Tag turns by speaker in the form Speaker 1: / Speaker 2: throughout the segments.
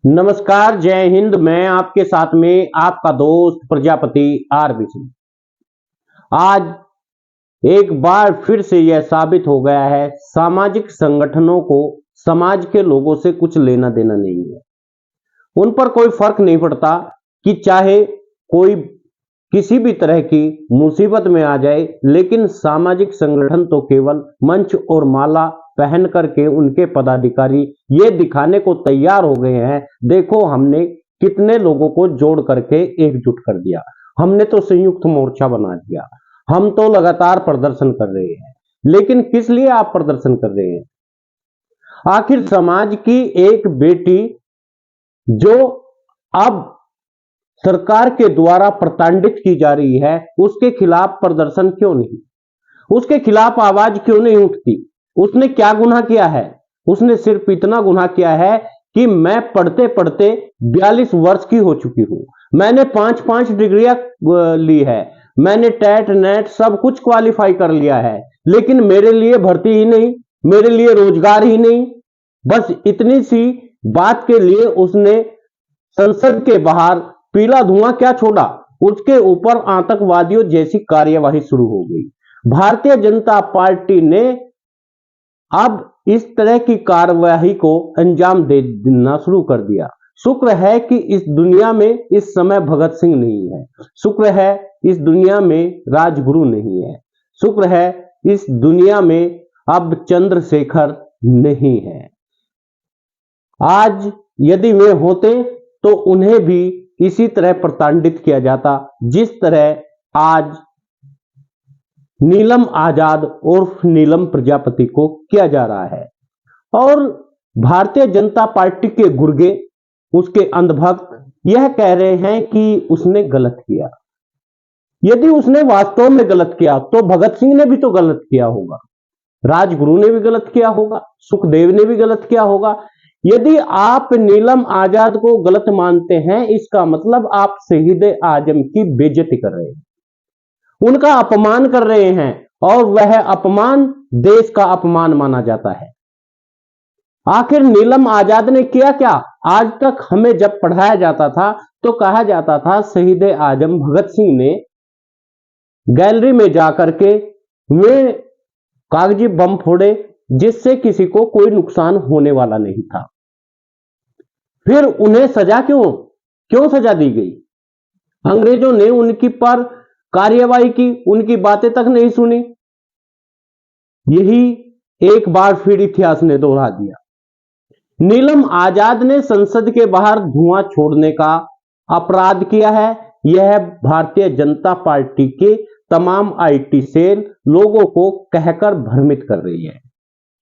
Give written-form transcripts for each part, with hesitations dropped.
Speaker 1: नमस्कार, जय हिंद। मैं आपके साथ में आपका दोस्त प्रजापति आरबी सिंह। आज एक बार फिर से यह साबित हो गया है, सामाजिक संगठनों को समाज के लोगों से कुछ लेना देना नहीं है। उन पर कोई फर्क नहीं पड़ता कि चाहे कोई किसी भी तरह की मुसीबत में आ जाए, लेकिन सामाजिक संगठन तो केवल मंच और माला पहन करके उनके पदाधिकारी ये दिखाने को तैयार हो गए हैं, देखो हमने कितने लोगों को जोड़ करके एकजुट कर दिया, हमने तो संयुक्त मोर्चा बना दिया, हम तो लगातार प्रदर्शन कर रहे हैं। लेकिन किस लिए आप प्रदर्शन कर रहे हैं? आखिर समाज की एक बेटी जो अब सरकार के द्वारा प्रताड़ित की जा रही है, उसके खिलाफ प्रदर्शन क्यों नहीं? उसके खिलाफ आवाज क्यों नहीं उठती? उसने क्या गुनाह किया है? उसने सिर्फ इतना गुनाह किया है कि मैं पढ़ते पढ़ते 42 वर्ष की हो चुकी हूं, मैंने 5-5 डिग्रियां ली है, मैंने टेट नेट सब कुछ क्वालिफाई कर लिया है, लेकिन मेरे लिए भर्ती ही नहीं, मेरे लिए रोजगार ही नहीं। बस इतनी सी बात के लिए उसने संसद के बाहर पीला धुआं क्या छोड़ा, उसके ऊपर आतंकवादियों जैसी कार्यवाही शुरू हो गई। भारतीय जनता पार्टी ने अब इस तरह की कार्यवाही को अंजाम देना शुरू कर दिया। शुक्र है कि इस दुनिया में इस समय भगत सिंह नहीं है, शुक्र है इस दुनिया में राजगुरु नहीं है, शुक्र है इस दुनिया में अब चंद्रशेखर नहीं है। आज यदि वे होते तो उन्हें भी इसी तरह प्रताड़ित किया जाता, जिस तरह आज नीलम आजाद और नीलम प्रजापति को किया जा रहा है। और भारतीय जनता पार्टी के गुर्गे, उसके अंधभक्त यह कह रहे हैं कि उसने गलत किया। यदि उसने वास्तव में गलत किया तो भगत सिंह ने भी तो गलत किया होगा, राजगुरु ने भी गलत किया होगा, सुखदेव ने भी गलत किया होगा। यदि आप नीलम आजाद को गलत मानते हैं, इसका मतलब आप शहीद आजम की बेइज्जती कर रहे हैं, उनका अपमान कर रहे हैं, और वह अपमान देश का अपमान माना जाता है। आखिर नीलम आजाद ने किया क्या? आज तक हमें जब पढ़ाया जाता था तो कहा जाता था शहीद आजम भगत सिंह ने गैलरी में जाकर के वे कागजी बम फोड़े, जिससे किसी को कोई नुकसान होने वाला नहीं था। फिर उन्हें सजा क्यों सजा दी गई? अंग्रेजों ने उनकी पर कार्यवाही की, उनकी बातें तक नहीं सुनी। यही एक बार फिर इतिहास ने दोहरा दिया। नीलम आजाद ने संसद के बाहर धुआं छोड़ने का अपराध किया है। यह भारतीय जनता पार्टी के तमाम आईटी सेल लोगों को कहकर भ्रमित कर रही है।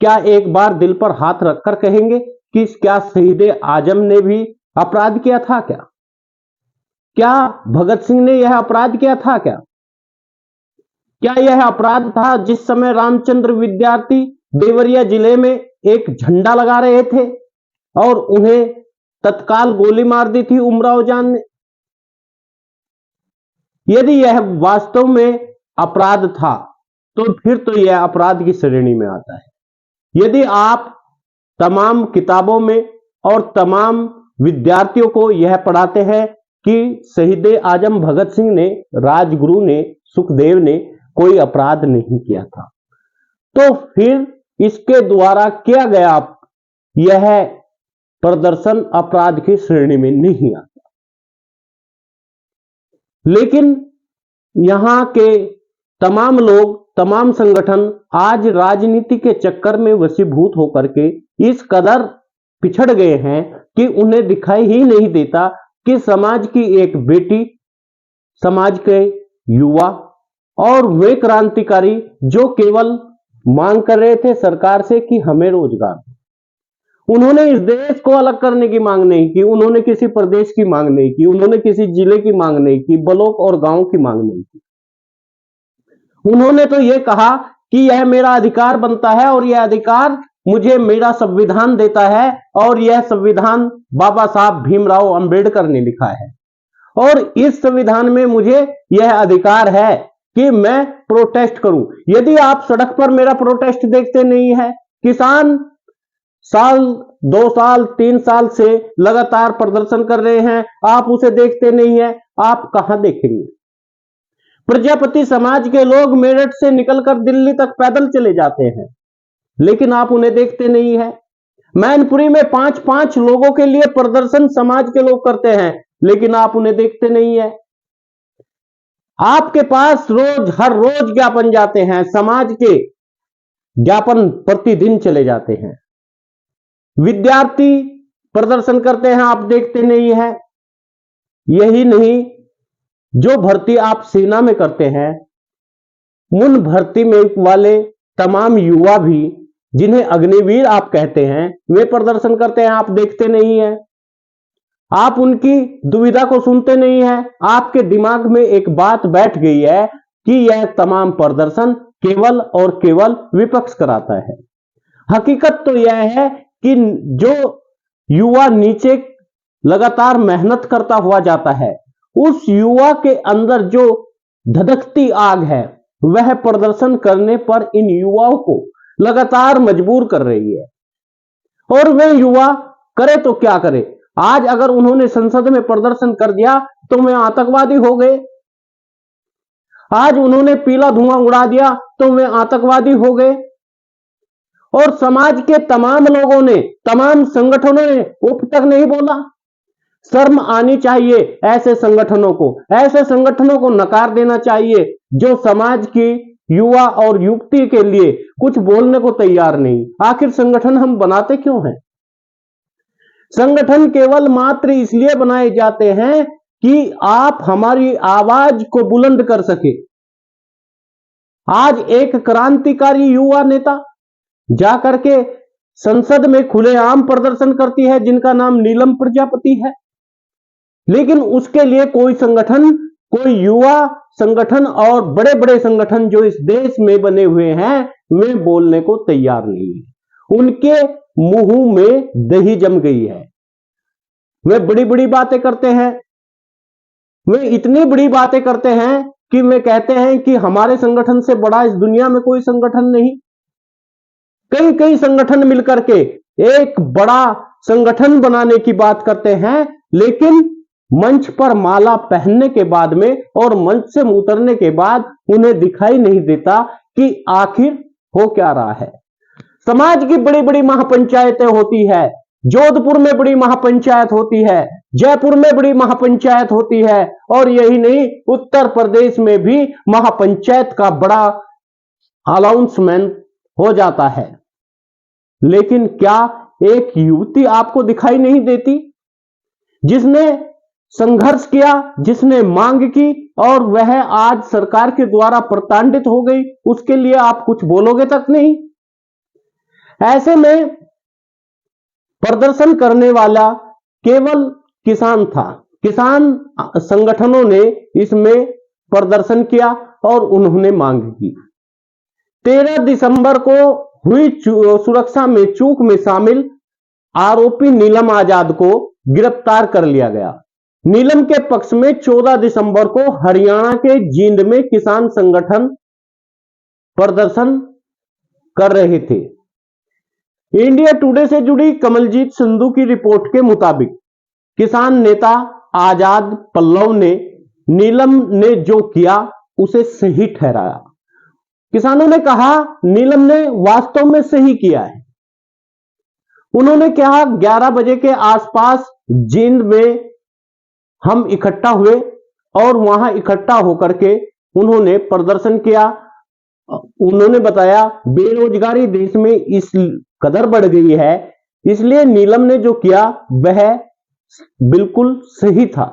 Speaker 1: क्या एक बार दिल पर हाथ रखकर कहेंगे कि क्या शहीद आजम ने भी अपराध किया था? क्या भगत सिंह ने यह अपराध किया था? क्या यह अपराध था जिस समय रामचंद्र विद्यार्थी देवरिया जिले में एक झंडा लगा रहे थे और उन्हें तत्काल गोली मार दी थी उमराव जान ने? यदि यह वास्तव में अपराध था तो फिर तो यह अपराध की श्रेणी में आता है। यदि आप तमाम किताबों में और तमाम विद्यार्थियों को यह पढ़ाते हैं कि शहीद आजम भगत सिंह ने, राजगुरु ने, सुखदेव ने कोई अपराध नहीं किया था, तो फिर इसके द्वारा किया गया यह प्रदर्शन अपराध की श्रेणी में नहीं आता। लेकिन यहां के तमाम लोग, तमाम संगठन आज राजनीति के चक्कर में वशीभूत होकर के इस कदर पिछड़ गए हैं कि उन्हें दिखाई ही नहीं देता कि समाज की एक बेटी, समाज के युवा और वे क्रांतिकारी जो केवल मांग कर रहे थे सरकार से कि हमें रोजगार, उन्होंने इस देश को अलग करने की मांग नहीं की, उन्होंने किसी प्रदेश की मांग नहीं की, उन्होंने किसी जिले की मांग नहीं की, ब्लॉक और गांव की मांग नहीं की। उन्होंने तो यह कहा कि यह मेरा अधिकार बनता है और यह अधिकार मुझे मेरा संविधान देता है, और यह संविधान बाबा साहब भीमराव अंबेडकर ने लिखा है, और इस संविधान में मुझे यह अधिकार है कि मैं प्रोटेस्ट करूं। यदि आप सड़क पर मेरा प्रोटेस्ट देखते नहीं है, किसान साल, 2 साल, 3 साल से लगातार प्रदर्शन कर रहे हैं, आप उसे देखते नहीं है। आप कहां देखेंगे? प्रजापति समाज के लोग मेरठ से निकलकर दिल्ली तक पैदल चले जाते हैं, लेकिन आप उन्हें देखते नहीं है। मैनपुरी में 5-5 लोगों के लिए प्रदर्शन समाज के लोग करते हैं, लेकिन आप उन्हें देखते नहीं है। आपके पास हर रोज ज्ञापन जाते हैं, समाज के ज्ञापन प्रतिदिन चले जाते हैं। विद्यार्थी प्रदर्शन करते हैं, आप देखते नहीं है। यही नहीं, जो भर्ती आप सेना में करते हैं, उन भर्ती में वाले तमाम युवा भी, जिन्हें अग्निवीर आप कहते हैं, वे प्रदर्शन करते हैं, आप देखते नहीं है। आप उनकी दुविधा को सुनते नहीं है। आपके दिमाग में एक बात बैठ गई है कि यह तमाम प्रदर्शन केवल और केवल विपक्ष कराता है। हकीकत तो यह है कि जो युवा नीचे लगातार मेहनत करता हुआ जाता है, उस युवा के अंदर जो धधकती आग है, वह प्रदर्शन करने पर इन युवाओं को लगातार मजबूर कर रही है। और वे युवा करे तो क्या करे? आज अगर उन्होंने संसद में प्रदर्शन कर दिया तो वे आतंकवादी हो गए। आज उन्होंने पीला धुआं उड़ा दिया तो वे आतंकवादी हो गए। और समाज के तमाम लोगों ने, तमाम संगठनों ने उफ तक नहीं बोला। शर्म आनी चाहिए ऐसे संगठनों को। ऐसे संगठनों को नकार देना चाहिए जो समाज की युवा और युवती के लिए कुछ बोलने को तैयार नहीं। आखिर संगठन हम बनाते क्यों हैं? संगठन केवल मात्र इसलिए बनाए जाते हैं कि आप हमारी आवाज को बुलंद कर सके। आज एक क्रांतिकारी युवा नेता जाकर के संसद में खुलेआम प्रदर्शन करती है, जिनका नाम नीलम प्रजापति है, लेकिन उसके लिए कोई संगठन, कोई युवा संगठन और बड़े बड़े संगठन जो इस देश में बने हुए हैं, वे बोलने को तैयार नहीं है। उनके मुंह में दही जम गई है। वे बड़ी बड़ी बातें करते हैं। वे इतनी बड़ी बातें करते हैं कि वे कहते हैं कि हमारे संगठन से बड़ा इस दुनिया में कोई संगठन नहीं। कई कई संगठन मिलकर के एक बड़ा संगठन बनाने की बात करते हैं, लेकिन मंच पर माला पहनने के बाद में और मंच से उतरने के बाद उन्हें दिखाई नहीं देता कि आखिर हो क्या रहा है। समाज की बड़ी बड़ी महापंचायतें होती है, जोधपुर में बड़ी महापंचायत होती है, जयपुर में बड़ी महापंचायत होती है, और यही नहीं, उत्तर प्रदेश में भी महापंचायत का बड़ा अनाउंसमेंट हो जाता है। लेकिन क्या एक युवती आपको दिखाई नहीं देती जिसने संघर्ष किया, जिसने मांग की और वह आज सरकार के द्वारा प्रताड़ित हो गई? उसके लिए आप कुछ बोलोगे तक नहीं। ऐसे में प्रदर्शन करने वाला केवल किसान था। किसान संगठनों ने इसमें प्रदर्शन किया और उन्होंने मांग की। 13 दिसंबर को हुई सुरक्षा में चूक में शामिल आरोपी नीलम आजाद को गिरफ्तार कर लिया गया। नीलम के पक्ष में 14 दिसंबर को हरियाणा के जींद में किसान संगठन प्रदर्शन कर रहे थे। इंडिया टुडे से जुड़ी कमलजीत संधू की रिपोर्ट के मुताबिक किसान नेता आजाद पल्लव ने नीलम ने जो किया उसे सही ठहराया। किसानों ने कहा नीलम ने वास्तव में सही किया है। उन्होंने कहा 11 बजे के आसपास जींद में हम इकट्ठा हुए और वहां इकट्ठा होकर के उन्होंने प्रदर्शन किया। उन्होंने बताया बेरोजगारी देश में इस कदर बढ़ गई है, इसलिए नीलम ने जो किया वह बिल्कुल सही था।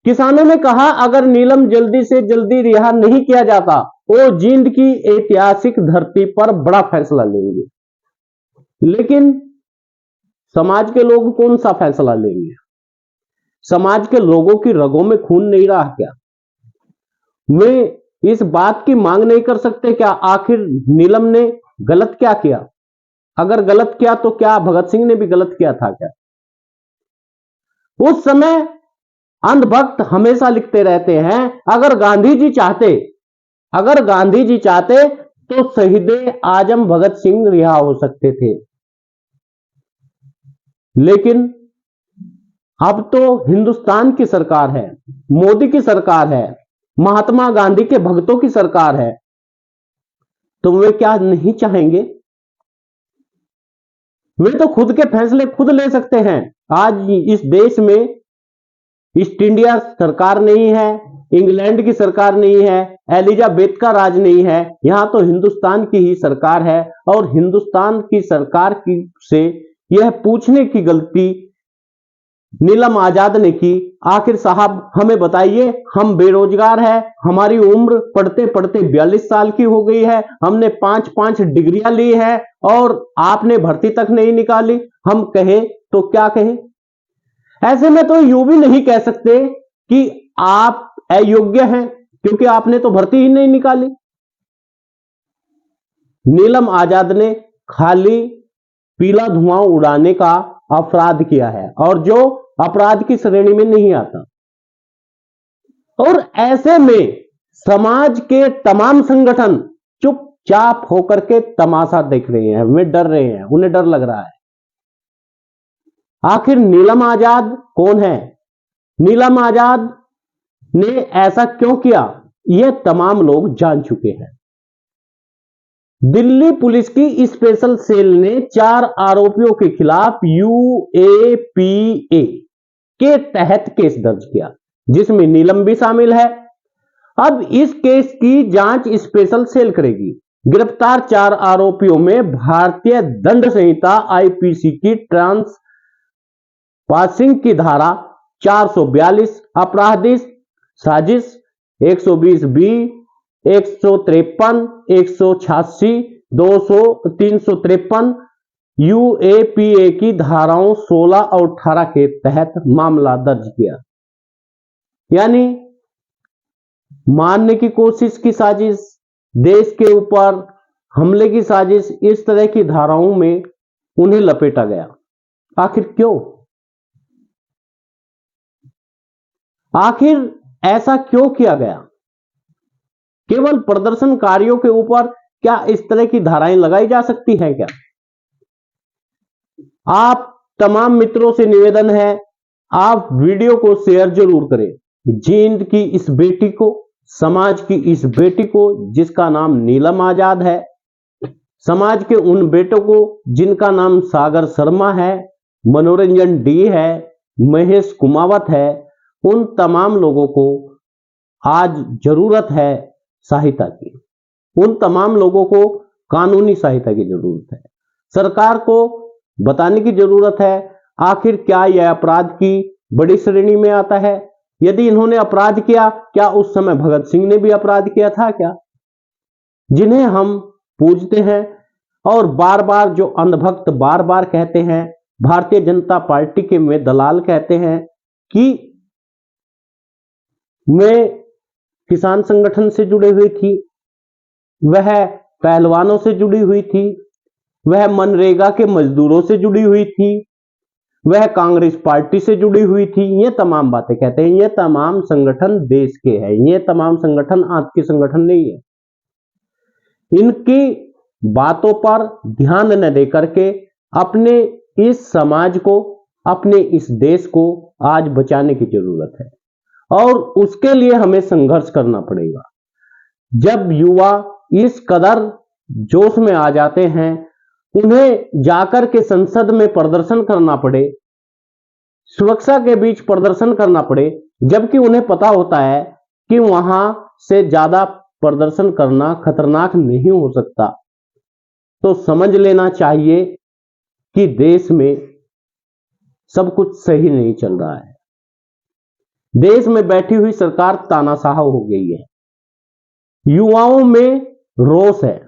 Speaker 1: किसानों ने कहा अगर नीलम जल्दी से जल्दी रिहा नहीं किया जाता, वो जींद की ऐतिहासिक धरती पर बड़ा फैसला लेंगे। लेकिन समाज के लोग कौन सा फैसला लेंगे? समाज के लोगों की रगों में खून नहीं रहा क्या? वे इस बात की मांग नहीं कर सकते क्या आखिर नीलम ने गलत क्या किया? अगर गलत किया तो क्या भगत सिंह ने भी गलत किया था क्या? उस समय अंधभक्त हमेशा लिखते रहते हैं अगर गांधी जी चाहते तो शहीद आजम भगत सिंह रिहा हो सकते थे। लेकिन अब तो हिंदुस्तान की सरकार है, मोदी की सरकार है, महात्मा गांधी के भक्तों की सरकार है, तो वे क्या नहीं चाहेंगे? वे तो खुद के फैसले खुद ले सकते हैं। आज इस देश में ईस्ट इंडिया सरकार नहीं है, इंग्लैंड की सरकार नहीं है, एलिजाबेथ का राज नहीं है, यहां तो हिंदुस्तान की ही सरकार है। और हिंदुस्तान की सरकार की से यह पूछने की गलती नीलम आजाद ने की, आखिर साहब हमें बताइए, हम बेरोजगार हैं, हमारी उम्र पढ़ते पढ़ते 42 साल की हो गई है, हमने 5-5 डिग्रियां ली है और आपने भर्ती तक नहीं निकाली, हम कहें तो क्या कहें? ऐसे में तो यूं भी नहीं कह सकते कि आप अयोग्य हैं, क्योंकि आपने तो भर्ती ही नहीं निकाली। नीलम आजाद ने खाली पीला धुआं उड़ाने का अपराध किया है, और जो अपराध की श्रेणी में नहीं आता। और ऐसे में समाज के तमाम संगठन चुपचाप होकर के तमाशा देख रहे हैं, वे डर रहे हैं, उन्हें डर लग रहा है। आखिर नीलम आजाद कौन है? नीलम आजाद ने ऐसा क्यों किया, यह तमाम लोग जान चुके हैं। दिल्ली पुलिस की स्पेशल सेल ने 4 आरोपियों के खिलाफ यूएपीए के तहत केस दर्ज किया, जिसमें नीलम भी शामिल है। अब इस केस की जांच स्पेशल सेल करेगी। गिरफ्तार 4 आरोपियों में भारतीय दंड संहिता आईपीसी की ट्रांस पासिंग की धारा 442, आपराधिक साजिश 120 बी, 153, 186, 200, 353 यूएपीए की धाराओं 16 और 18 के तहत मामला दर्ज किया। यानी मारने की कोशिश की साजिश, देश के ऊपर हमले की साजिश, इस तरह की धाराओं में उन्हें लपेटा गया। आखिर क्यों? आखिर ऐसा क्यों किया गया? केवल प्रदर्शनकारियों के ऊपर क्या इस तरह की धाराएं लगाई जा सकती हैं क्या? आप तमाम मित्रों से निवेदन है, आप वीडियो को शेयर जरूर करें। जींद की इस बेटी को, समाज की इस बेटी को जिसका नाम नीलम आजाद है, समाज के उन बेटों को जिनका नाम सागर शर्मा है, मनोरंजन डी है, महेश कुमावत है, उन तमाम लोगों को आज जरूरत है सहायता की। उन तमाम लोगों को कानूनी सहायता की जरूरत है। सरकार को बताने की जरूरत है आखिर क्या यह अपराध की बड़ी श्रेणी में आता है। यदि इन्होंने अपराध किया, क्या उस समय भगत सिंह ने भी अपराध किया था क्या? जिन्हें हम पूजते हैं और बार बार जो अंधभक्त बार बार कहते हैं, भारतीय जनता पार्टी के में दलाल कहते हैं कि मैं किसान संगठन से जुड़े हुई थी, वह पहलवानों से जुड़ी हुई थी, वह मनरेगा के मजदूरों से जुड़ी हुई थी, वह कांग्रेस पार्टी से जुड़ी हुई थी। ये तमाम बातें कहते हैं। ये तमाम संगठन देश के हैं, ये तमाम संगठन आपके संगठन नहीं है। इनकी बातों पर ध्यान न देकर के अपने इस समाज को, अपने इस देश को आज बचाने की जरूरत है, और उसके लिए हमें संघर्ष करना पड़ेगा। जब युवा इस कदर जोश में आ जाते हैं, उन्हें जाकर के संसद में प्रदर्शन करना पड़े, सुरक्षा के बीच प्रदर्शन करना पड़े, जबकि उन्हें पता होता है कि वहां से ज्यादा प्रदर्शन करना खतरनाक नहीं हो सकता, तो समझ लेना चाहिए कि देश में सब कुछ सही नहीं चल रहा है। देश में बैठी हुई सरकार तानाशाह हो गई है। युवाओं में रोष है।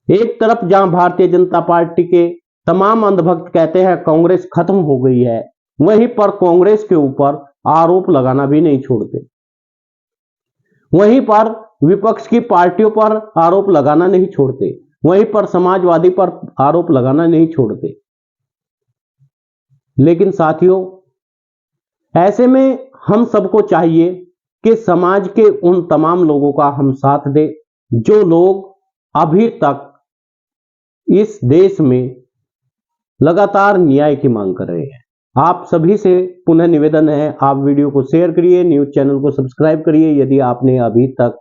Speaker 1: एक तरफ जहां भारतीय जनता पार्टी के तमाम अंधभक्त कहते हैं कांग्रेस खत्म हो गई है, वहीं पर कांग्रेस के ऊपर आरोप लगाना भी नहीं छोड़ते। वहीं पर विपक्ष की पार्टियों पर आरोप लगाना नहीं छोड़ते, वहीं पर समाजवादी पर आरोप लगाना नहीं छोड़ते। लेकिन साथियों, ऐसे में हम सबको चाहिए कि समाज के उन तमाम लोगों का हम साथ दें जो लोग अभी तक इस देश में लगातार न्याय की मांग कर रहे हैं। आप सभी से पुनः निवेदन है, आप वीडियो को शेयर करिए, न्यूज चैनल को सब्सक्राइब करिए यदि आपने अभी तक